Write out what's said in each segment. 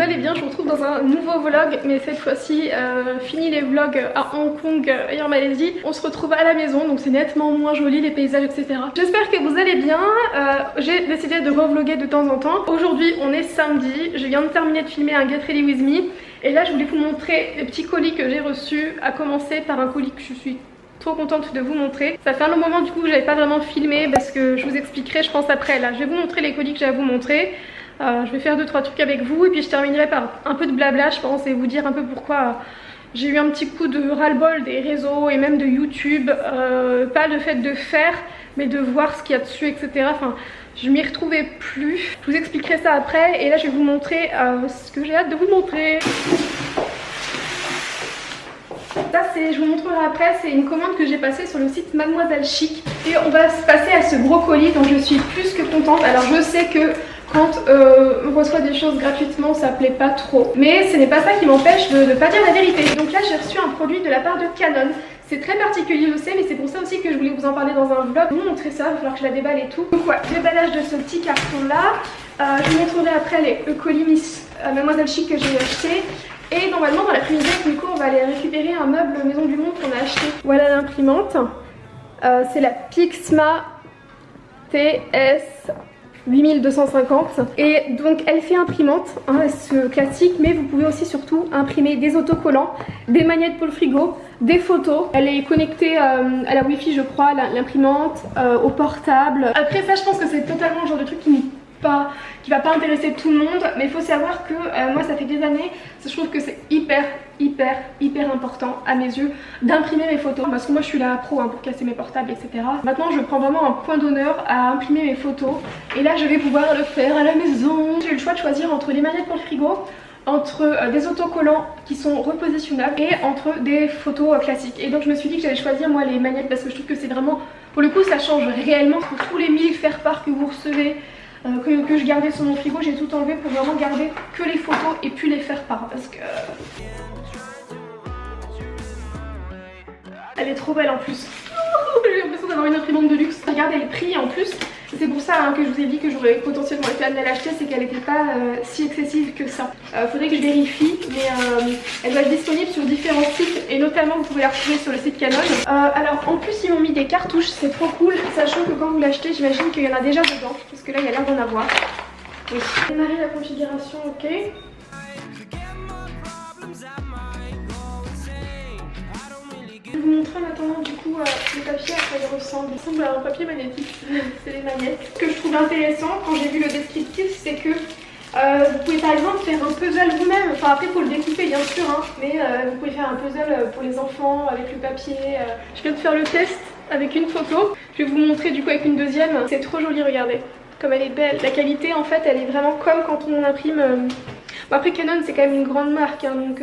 allez bien, je vous retrouve dans un nouveau vlog, mais cette fois-ci fini les vlogs à Hong Kong et en Malaisie. On se retrouve à la maison, donc c'est nettement moins joli les paysages, etc. J'espère que vous allez bien. J'ai décidé de revlogger de temps en temps. Aujourd'hui on est samedi, je viens de terminer de filmer un Get Ready With Me. Et là je voulais vous montrer les petits colis que j'ai reçus, à commencer par un colis que je suis trop contente de vous montrer. Ça fait un long moment du coup que j'avais pas vraiment filmé parce que je vous expliquerai je pense après. Là je vais vous montrer les colis que j'ai à vous montrer. Je vais faire 2-3 trucs avec vous et puis je terminerai par un peu de blabla je pense et vous dire un peu pourquoi j'ai eu un petit coup de ras-le-bol des réseaux et même de YouTube. Pas le fait de faire mais de voir ce qu'il y a dessus, etc. Enfin je m'y retrouvais plus. Je vous expliquerai ça après et là je vais vous montrer ce que j'ai hâte de vous montrer. Ça c'est, je vous montrerai après, c'est une commande que j'ai passée sur le site Mademoiselle Chic. Et on va se passer à ce gros colis dont je suis plus que contente. Alors je sais que quand on reçoit des choses gratuitement ça plaît pas trop. Mais ce n'est pas ça qui m'empêche de ne pas dire la vérité. Donc là j'ai reçu un produit de la part de Canon. C'est très particulier je sais mais c'est pour ça aussi que je voulais vous en parler dans un vlog. Je vais vous montrer ça, il va falloir que je la déballe et tout. Donc ouais, déballage de ce petit carton là. Je vous montrerai après le colis Miss Mademoiselle Chic que j'ai acheté. Et normalement dans l'après-midi avec Nico on va aller récupérer un meuble Maison du Monde qu'on a acheté. Voilà l'imprimante. C'est la Pixma TS 8250 et donc elle fait imprimante, hein, ce classique, mais vous pouvez aussi surtout imprimer des autocollants, des magnettes pour le frigo, des photos. Elle est connectée à la wifi je crois, l'imprimante, au portable. Après ça je pense que c'est totalement le genre de truc qui va pas intéresser tout le monde, mais il faut savoir que moi ça fait des années, je trouve que c'est hyper important à mes yeux d'imprimer mes photos parce que moi je suis la pro hein, pour casser mes portables etc. Maintenant je prends vraiment un point d'honneur à imprimer mes photos et là je vais pouvoir le faire à la maison. J'ai eu le choix de choisir entre les magnettes pour le frigo, entre des autocollants qui sont repositionnables et entre des photos classiques. Et donc je me suis dit que j'allais choisir moi les magnettes parce que je trouve que c'est vraiment, pour le coup ça change réellement pour tous les 1000 faire-part que vous recevez. Que je gardais sur mon frigo, j'ai tout enlevé pour vraiment garder que les photos et puis les faire part parce que elle est trop belle en plus. J'ai l'impression d'avoir une imprimante de luxe. Regardez le prix en plus. C'est pour ça hein, que je vous ai dit que j'aurais potentiellement été amenée à l'acheter, c'est qu'elle n'était pas si excessive que ça. Faudrait que je vérifie, mais elle doit être disponible sur différents sites et notamment vous pouvez la retrouver sur le site Canon. Alors en plus ils m'ont mis des cartouches, c'est trop cool, sachant que quand vous l'achetez j'imagine qu'il y en a déjà dedans, parce que là il y a l'air d'en avoir. Oui. Démarrer la configuration, ok. Je vais vous montrer maintenant du coup le papier à quoi il ressemble. Il ressemble à un papier magnétique, c'est les magnettes. Ce que je trouve intéressant quand j'ai vu le descriptif c'est que vous pouvez par exemple faire un puzzle vous-même. Enfin après il faut le découper bien sûr hein, mais vous pouvez faire un puzzle pour les enfants avec le papier. Je viens de faire le test avec une photo. Je vais vous montrer du coup avec une deuxième. C'est trop joli, regardez. Comme elle est belle. La qualité en fait elle est vraiment comme quand on imprime... Bon, après Canon c'est quand même une grande marque hein, donc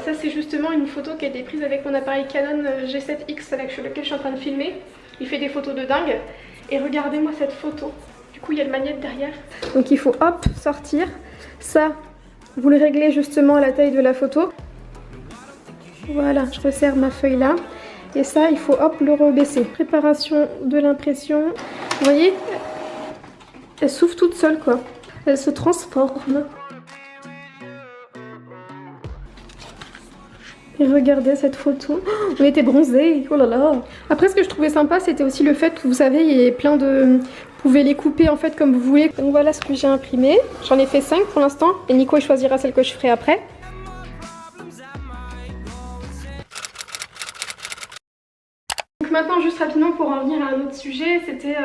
ça c'est justement une photo qui a été prise avec mon appareil Canon G7X sur lequel je suis en train de filmer. Il fait des photos de dingue et regardez moi cette photo. Du coup il y a le magnète derrière. Donc il faut hop sortir. Ça vous le réglez justement à la taille de la photo. Voilà, je resserre ma feuille là. Et ça il faut hop le rebaisser. Préparation de l'impression. Vous voyez, elle s'ouvre toute seule quoi. Elle se transforme. Et regardez cette photo, on était bronzés, oh là là. Après ce que je trouvais sympa c'était aussi le fait que vous savez il y a plein de... Vous pouvez les couper en fait comme vous voulez. Donc voilà ce que j'ai imprimé, j'en ai fait 5 pour l'instant et Nico il choisira celle que je ferai après. Donc maintenant juste rapidement pour en venir à un autre sujet, c'était...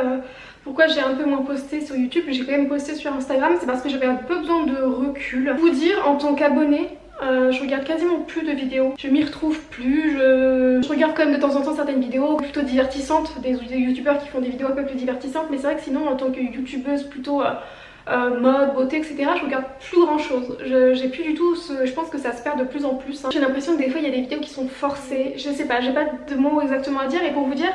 Pourquoi j'ai un peu moins posté sur YouTube, j'ai quand même posté sur Instagram, c'est parce que j'avais un peu besoin de recul. Vous dire en tant qu'abonné, je regarde quasiment plus de vidéos, je m'y retrouve plus, je regarde quand même de temps en temps certaines vidéos plutôt divertissantes, des youtubeurs qui font des vidéos un peu plus divertissantes, mais c'est vrai que sinon en tant que youtubeuse plutôt mode, beauté, etc. je regarde plus grand chose, j'ai plus du tout je pense que ça se perd de plus en plus hein. J'ai l'impression que des fois il y a des vidéos qui sont forcées, je sais pas, j'ai pas de mots exactement à dire et pour vous dire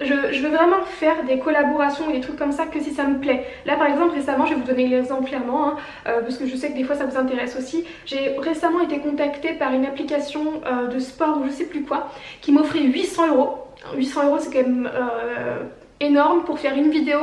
je veux vraiment faire des collaborations ou des trucs comme ça que si ça me plaît. Là par exemple récemment, je vais vous donner l'exemple clairement hein, parce que je sais que des fois ça vous intéresse aussi. J'ai récemment été contactée par une application de sport ou je sais plus quoi qui m'offrait 800 €. 800 € c'est quand même énorme pour faire une vidéo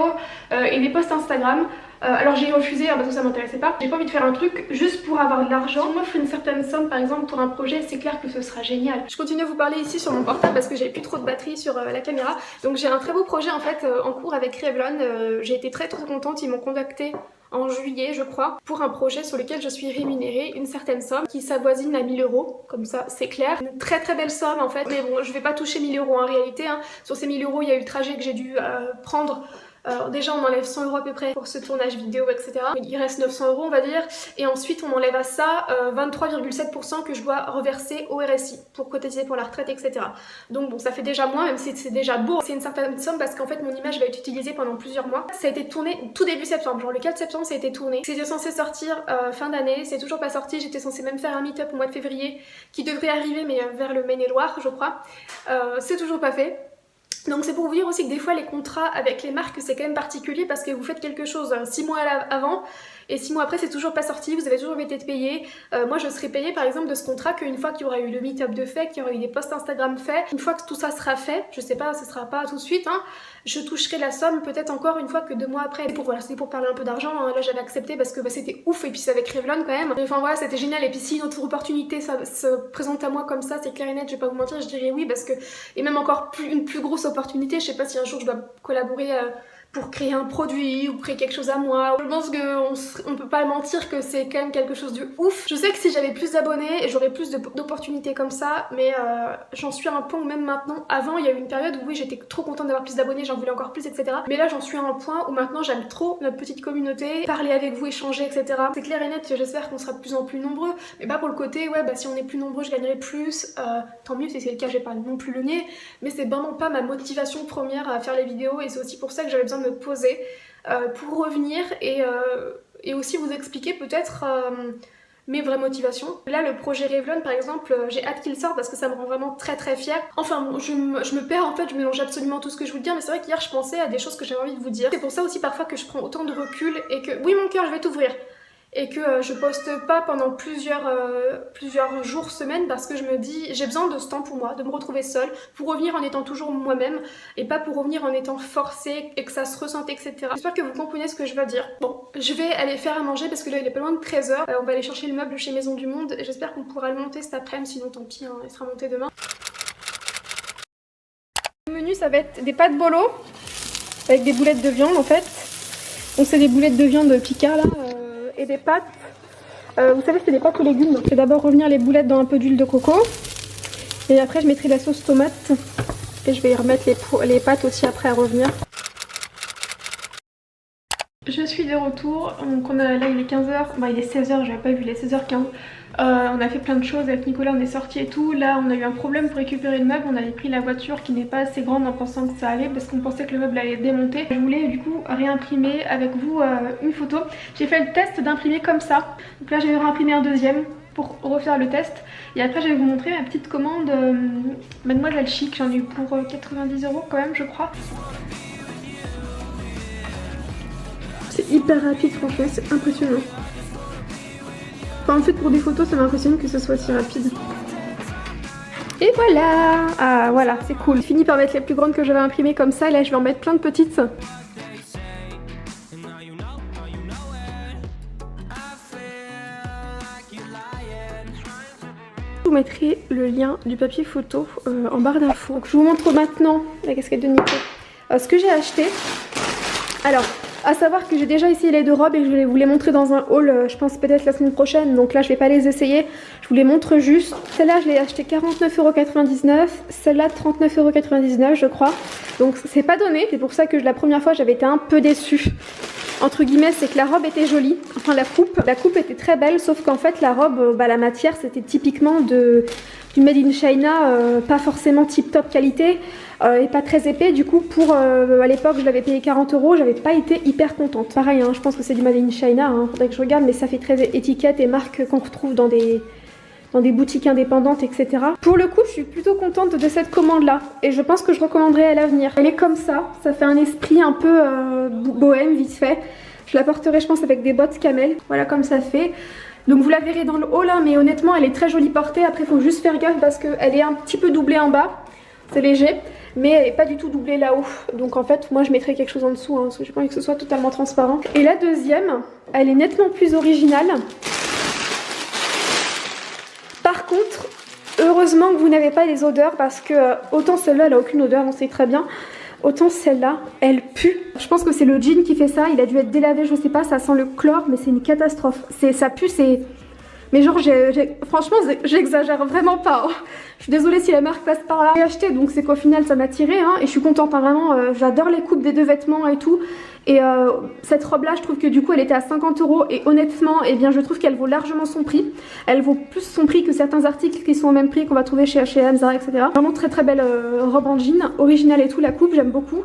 et des posts Instagram. Alors j'ai refusé parce que ça m'intéressait pas. J'ai pas envie de faire un truc juste pour avoir de l'argent. Si on m'offre une certaine somme par exemple pour un projet, c'est clair que ce sera génial. Je continue à vous parler ici sur mon portable parce que j'avais plus trop de batterie sur la caméra. Donc j'ai un très beau projet en fait en cours avec Revlon. J'ai été très contente, ils m'ont contacté en juillet je crois, pour un projet sur lequel je suis rémunérée une certaine somme qui s'avoisine à 1000 €, comme ça c'est clair. Une très belle somme en fait, mais bon je vais pas toucher 1000 € en réalité, hein. Sur ces 1000 € il y a eu le trajet que j'ai dû prendre. Déjà on enlève 100 € à peu près pour ce tournage vidéo etc. Il reste 900 € on va dire, et ensuite on enlève à ça 23,7% que je dois reverser au RSI pour cotiser pour la retraite etc. Donc bon ça fait déjà moins, même si c'est déjà beau, c'est une certaine somme parce qu'en fait mon image va être utilisée pendant plusieurs mois. Ça a été tourné tout début septembre, genre le 4 septembre ça a été tourné. C'était censé sortir fin d'année, c'est toujours pas sorti. J'étais censée même faire un meet-up au mois de février qui devrait arriver mais vers le Maine-et-Loire je crois. C'est toujours pas fait. Donc c'est pour vous dire aussi que des fois les contrats avec les marques c'est quand même particulier parce que vous faites quelque chose 6 mois avant et 6 mois après c'est toujours pas sorti, vous avez toujours été payé. Moi je serai payée par exemple de ce contrat qu'une fois qu'il y aura eu le meet-up de fait, qu'il y aura eu des posts Instagram faits, une fois que tout ça sera fait, je sais pas, ce sera pas tout de suite, hein, je toucherai la somme peut-être encore une fois que 2 mois après. Voilà, c'était pour parler un peu d'argent, hein. Là j'avais accepté parce que c'était ouf et puis c'est avec Revlon quand même. Enfin voilà, c'était génial et puis si une autre opportunité ça se présente à moi comme ça, c'est clair et net, je vais pas vous mentir, je dirais oui parce que, et même encore une plus grosse opportunité, je sais pas si un jour je dois collaborer pour créer un produit ou créer quelque chose à moi. Je pense qu'on peut pas mentir que c'est quand même quelque chose de ouf. Je sais que si j'avais plus d'abonnés, j'aurais plus d'opportunités comme ça, mais j'en suis à un point où même maintenant, avant il y a eu une période où oui j'étais trop contente d'avoir plus d'abonnés, j'en voulais encore plus etc. Mais là j'en suis à un point où maintenant j'aime trop notre petite communauté, parler avec vous, échanger etc. C'est clair et net, j'espère qu'on sera de plus en plus nombreux, mais pas pour le côté ouais bah si on est plus nombreux je gagnerai plus, tant mieux si c'est le cas, je vais pas non plus le nier, mais c'est vraiment pas ma motivation première à faire les vidéos et c'est aussi pour ça que j'avais besoin de me poser pour revenir et aussi vous expliquer peut-être mes vraies motivations. Là le projet Revlon par exemple, j'ai hâte qu'il sorte parce que ça me rend vraiment très fière. Enfin bon, je me perds en fait, je mélange absolument tout ce que je vous dis, mais c'est vrai qu'hier je pensais à des choses que j'avais envie de vous dire. C'est pour ça aussi parfois que je prends autant de recul et que oui mon cœur je vais t'ouvrir. Et que je poste pas pendant plusieurs jours, semaines parce que je me dis j'ai besoin de ce temps pour moi, de me retrouver seule, pour revenir en étant toujours moi-même et pas pour revenir en étant forcée et que ça se ressente etc. J'espère que vous comprenez ce que je veux dire. Bon, je vais aller faire à manger parce que là il est pas loin de 13 h. On va aller chercher le meuble chez Maison du Monde et j'espère qu'on pourra le monter cet après-midi, sinon tant pis, hein, il sera monté demain. Le menu ça va être des pâtes bolo avec des boulettes de viande en fait. Donc c'est des boulettes de viande Picard là. Et des pâtes, vous savez c'est des pâtes aux légumes, donc je vais d'abord revenir les boulettes dans un peu d'huile de coco et après je mettrai la sauce tomate et je vais y remettre les pâtes aussi après à revenir. Je suis de retour, donc là il est 15 h, bah il est 16 h, j'avais pas vu, il est 16h15. On a fait plein de choses avec Nicolas, on est sortis et tout. Là on a eu un problème pour récupérer le meuble, on avait pris la voiture qui n'est pas assez grande en pensant que ça allait parce qu'on pensait que le meuble allait démonter. Je voulais du coup réimprimer avec vous une photo. J'ai fait le test d'imprimer comme ça, donc là je vais réimprimer un deuxième pour refaire le test et après je vais vous montrer ma petite commande Mademoiselle Chic, j'en ai eu pour 90 € quand même je crois. C'est hyper rapide franchement, c'est impressionnant. Enfin en fait pour des photos ça m'impressionne que ce soit si rapide. Et voilà. Ah voilà, c'est cool. J'ai fini par mettre les plus grandes que j'avais imprimées comme ça, là je vais en mettre plein de petites. Je vous mettrai le lien du papier photo en barre d'infos. Donc je vous montre maintenant la casquette de Nico. Ce que j'ai acheté. Alors, à savoir que j'ai déjà essayé les deux robes et que je vais vous les montrer dans un haul, je pense peut-être la semaine prochaine. Donc là, je vais pas les essayer. Je vous les montre juste. Celle-là, je l'ai acheté 49,99 €. Celle-là, 39,99 € je crois. Donc c'est pas donné. C'est pour ça que la première fois, j'avais été un peu déçue. Entre guillemets, c'est que la robe était jolie. Enfin, la coupe était très belle. Sauf qu'en fait, la robe, la matière, c'était typiquement du Made in China, pas forcément tip top qualité. Et pas très épais, du coup à l'époque je l'avais payé 40 €, j'avais pas été hyper contente. Pareil hein, je pense que c'est du Made in China, hein, faudrait que je regarde, mais ça fait très étiquette et marque qu'on retrouve dans des boutiques indépendantes etc. Pour le coup je suis plutôt contente de cette commande là et je pense que je recommanderais à l'avenir. Elle est comme ça fait un esprit un peu bohème vite fait. Je la porterai je pense avec des bottes camel, voilà comme ça fait. Donc vous la verrez dans le haut là, mais honnêtement elle est très jolie portée. Après il faut juste faire gaffe parce qu'elle est un petit peu doublée en bas, c'est léger. mais elle est pas du tout doublée là-haut. Donc en fait moi je mettrais quelque chose en dessous hein, parce que j'ai pas envie que ce soit totalement transparent. Et la deuxième, elle est nettement plus originale. Par contre, heureusement que vous n'avez pas les odeurs parce que autant celle-là elle a aucune odeur, on sait très bien. Autant celle-là, elle pue. Je pense que c'est le jean qui fait ça, il a dû être délavé, je sais pas, ça sent le chlore, mais c'est une catastrophe. Ça pue, c'est... Mais genre, franchement, j'exagère vraiment pas. Hein. Je suis désolée si la marque passe par là. J'ai acheté, donc c'est qu'au final, ça m'a tiré. Hein, et je suis contente, hein, vraiment. J'adore les coupes des deux vêtements et tout. Et cette robe-là, je trouve que du coup, elle était à 50 €. Et honnêtement, eh bien, je trouve qu'elle vaut largement son prix. Elle vaut plus son prix que certains articles qui sont au même prix qu'on va trouver chez H&M, Zara, etc. Vraiment très très belle robe en jean, originale et tout. La coupe, j'aime beaucoup.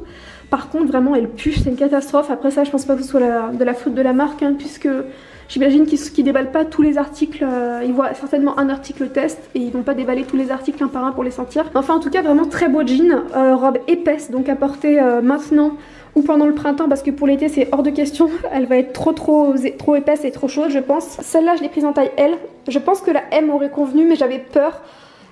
Par contre, vraiment, elle pue. C'est une catastrophe. Après ça, je pense pas que ce soit de la faute de la marque, hein, puisque... J'imagine qu'ils déballent pas tous les articles, ils voient certainement un article test et ils vont pas déballer tous les articles un par un pour les sentir. Enfin en tout cas vraiment très beau jean, robe épaisse donc à porter maintenant ou pendant le printemps parce que pour l'été c'est hors de question, elle va être trop épaisse et trop chaude je pense. Celle-là je l'ai prise en taille L, je pense que la M aurait convenu mais j'avais peur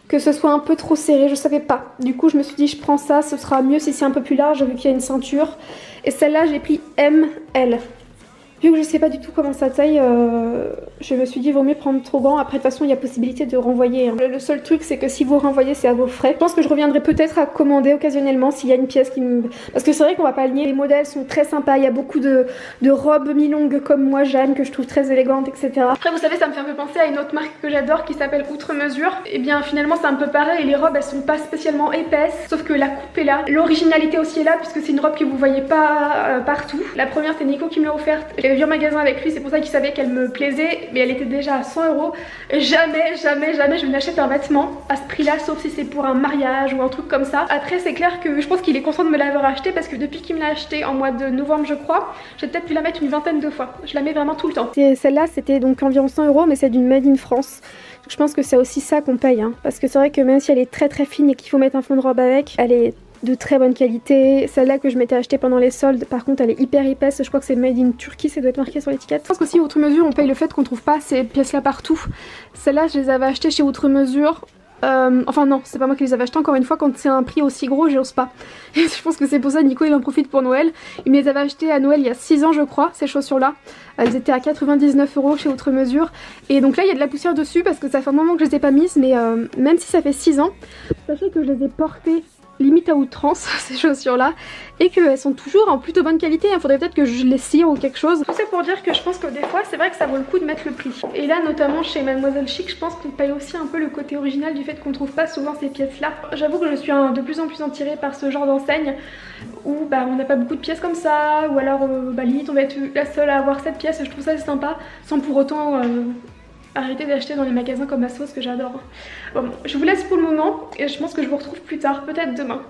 que ce soit un peu trop serré, je savais pas. Du coup je me suis dit je prends ça, ce sera mieux si c'est un peu plus large vu qu'il y a une ceinture. Et celle-là j'ai pris ML. Vu que je sais pas du tout comment ça taille, je me suis dit vaut mieux prendre trop grand. Après de toute façon il y a possibilité de renvoyer. Hein. Le seul truc c'est que si vous renvoyez c'est à vos frais. Je pense que je reviendrai peut-être à commander occasionnellement s'il y a une pièce qui me... Parce que c'est vrai qu'on va pas le nier, les modèles sont très sympas. Il y a beaucoup de robes mi-longues comme moi j'aime, que je trouve très élégantes etc. Après vous savez ça me fait un peu penser à une autre marque que j'adore qui s'appelle Outre Mesure. Et bien finalement c'est un peu pareil et les robes elles sont pas spécialement épaisses. Sauf que la coupe est là. L'originalité aussi est là puisque c'est une robe que vous voyez pas partout. La première c'est Nico qui me l'a offerte. J'avais vu en magasin avec lui, c'est pour ça qu'il savait qu'elle me plaisait, mais elle était déjà à 100 €. Jamais je n'achète un vêtement à ce prix-là, sauf si c'est pour un mariage ou un truc comme ça. Après, c'est clair que je pense qu'il est content de me l'avoir acheté parce que depuis qu'il me l'a acheté en mois de novembre, je crois, j'ai peut-être pu la mettre une vingtaine de fois. Je la mets vraiment tout le temps. Celle-là, c'était donc environ 100 €, mais c'est d'une Made in France. Je pense que c'est aussi ça qu'on paye, hein, parce que c'est vrai que même si elle est très fine et qu'il faut mettre un fond de robe avec, elle est de très bonne qualité. Celle-là que je m'étais achetée pendant les soldes, par contre elle est hyper épaisse, je crois que c'est made in Turquie, ça doit être marqué sur l'étiquette. Je pense qu'aussi Outre Mesure on paye le fait qu'on trouve pas ces pièces là partout. Celles-là je les avais achetées chez Outre Mesure. Enfin non, c'est pas moi qui les avais achetées encore une fois, quand c'est un prix aussi gros j'ose pas. Et je pense que c'est pour ça Nico il en profite pour Noël. Il me les avait achetées à Noël il y a 6 ans je crois, ces chaussures là. Elles étaient à 99 € chez Outre Mesure. Et donc là il y a de la poussière dessus parce que ça fait un moment que je les ai pas mises, mais même si ça fait 6 ans, sachez que je les ai portées limite à outrance ces chaussures là et qu'elles sont toujours en plutôt bonne qualité. Il faudrait peut-être que je les cire ou quelque chose. Tout ça pour dire que je pense que des fois c'est vrai que ça vaut le coup de mettre le prix. Et là notamment chez Mademoiselle Chic je pense qu'on paye aussi un peu le côté original du fait qu'on trouve pas souvent ces pièces là. J'avoue que je suis de plus en plus attirée par ce genre d'enseigne où bah on n'a pas beaucoup de pièces comme ça, ou alors limite on va être la seule à avoir cette pièce. Je trouve ça sympa sans pour autant arrêtez d'acheter dans les magasins comme Asos que j'adore. Bon, je vous laisse pour le moment et je pense que je vous retrouve plus tard, peut-être demain.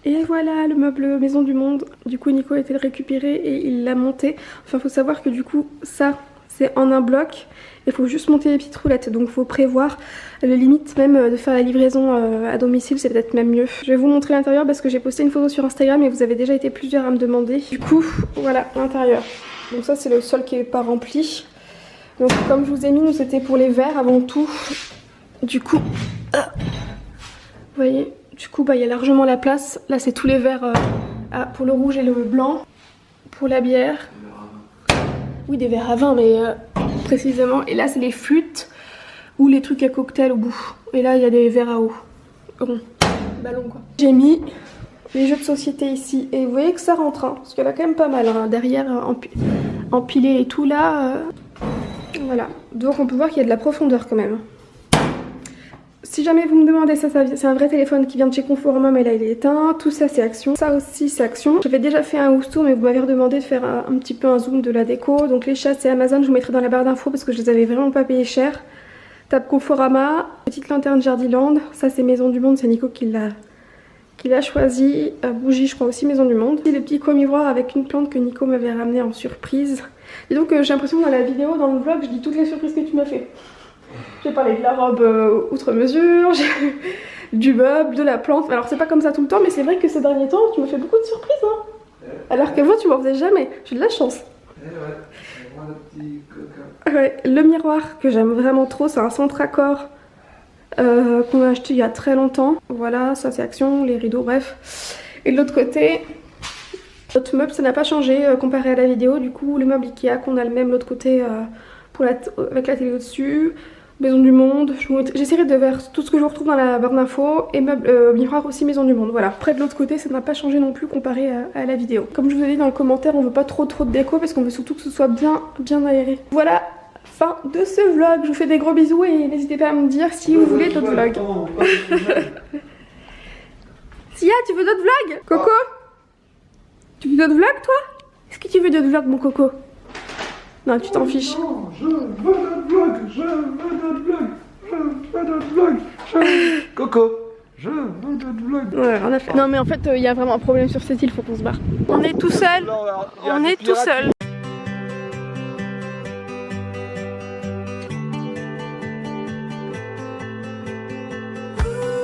Et voilà le meuble Maison du Monde. Du coup Nico a été le récupérer et il l'a monté. Enfin faut savoir que du coup ça c'est en un bloc. Il faut juste monter les petites roulettes, donc faut prévoir le limite même de faire la livraison à domicile, c'est peut-être même mieux. Je vais vous montrer l'intérieur parce que j'ai posté une photo sur Instagram et vous avez déjà été plusieurs à me demander. Du coup voilà l'intérieur. Donc ça c'est le sol qui est pas rempli. Donc comme je vous ai mis, nous c'était pour les verres avant tout. Du coup, vous voyez, du coup bah il y a largement la place. Là c'est tous les verres pour le rouge et le blanc. Pour la bière. Oui des verres à vin mais précisément. Et là c'est les flûtes ou les trucs à cocktail au bout. Et là il y a des verres à eau. Rond. Ballon quoi. J'ai mis les jeux de société ici et vous voyez que ça rentre hein, parce qu'il y en a quand même pas mal hein, derrière empilé et tout là voilà, donc on peut voir qu'il y a de la profondeur quand même. Si jamais vous me demandez ça c'est un vrai téléphone qui vient de chez Conforama mais là il est éteint. Tout ça c'est Action, ça aussi c'est Action. J'avais déjà fait un house tour mais vous m'avez redemandé de faire un petit peu un zoom de la déco. Donc les chats c'est Amazon, je vous mettrai dans la barre d'infos parce que je les avais vraiment pas payé cher. Table Conforama, petite lanterne Jardiland, ça c'est Maison du Monde, c'est Nico qui l'a choisi. Bougie je crois aussi Maison du Monde. Et le petit coin miroir avec une plante que Nico m'avait ramené en surprise. Et donc j'ai l'impression que dans la vidéo, dans le vlog, je dis toutes les surprises que tu m'as fait. J'ai parlé de la robe Outre Mesure, du meuble, de la plante. Alors c'est pas comme ça tout le temps mais c'est vrai que ces derniers temps tu me fais beaucoup de surprises hein. Alors qu'avant tu m'en faisais jamais. J'ai de la chance. Ouais, le miroir que j'aime vraiment trop, c'est un centre accord qu'on a acheté il y a très longtemps. Voilà, ça c'est Action, les rideaux, bref. Et de l'autre côté, notre meuble, ça n'a pas changé comparé à la vidéo. Du coup, le meuble Ikea qu'on a le même de l'autre côté avec la télé au-dessus. Maison du Monde, j'essaierai de faire tout ce que je retrouve dans la barre d'infos et miroir aussi Maison du Monde. Voilà, après de l'autre côté ça n'a pas changé non plus comparé à la vidéo. Comme je vous ai dit dans le commentaire, on veut pas trop de déco parce qu'on veut surtout que ce soit bien aéré. Voilà, fin de ce vlog, je vous fais des gros bisous et n'hésitez pas à me dire si vous voulez d'autres vlogs. Sia, tu veux d'autres vlogs? Coco? Tu veux d'autres vlogs toi? Est-ce que tu veux d'autres vlogs mon Coco? Non, tu t'en fiches. Non, je veux d'autres vlogs, je veux d'autres vlogs, je veux d'autres vlogs. Coco, je veux d'autres vlogs. Ouais, on a fait. Non mais en fait, il y a vraiment un problème sur cette île, faut qu'on se barre. On est tout seul. On est tout seul.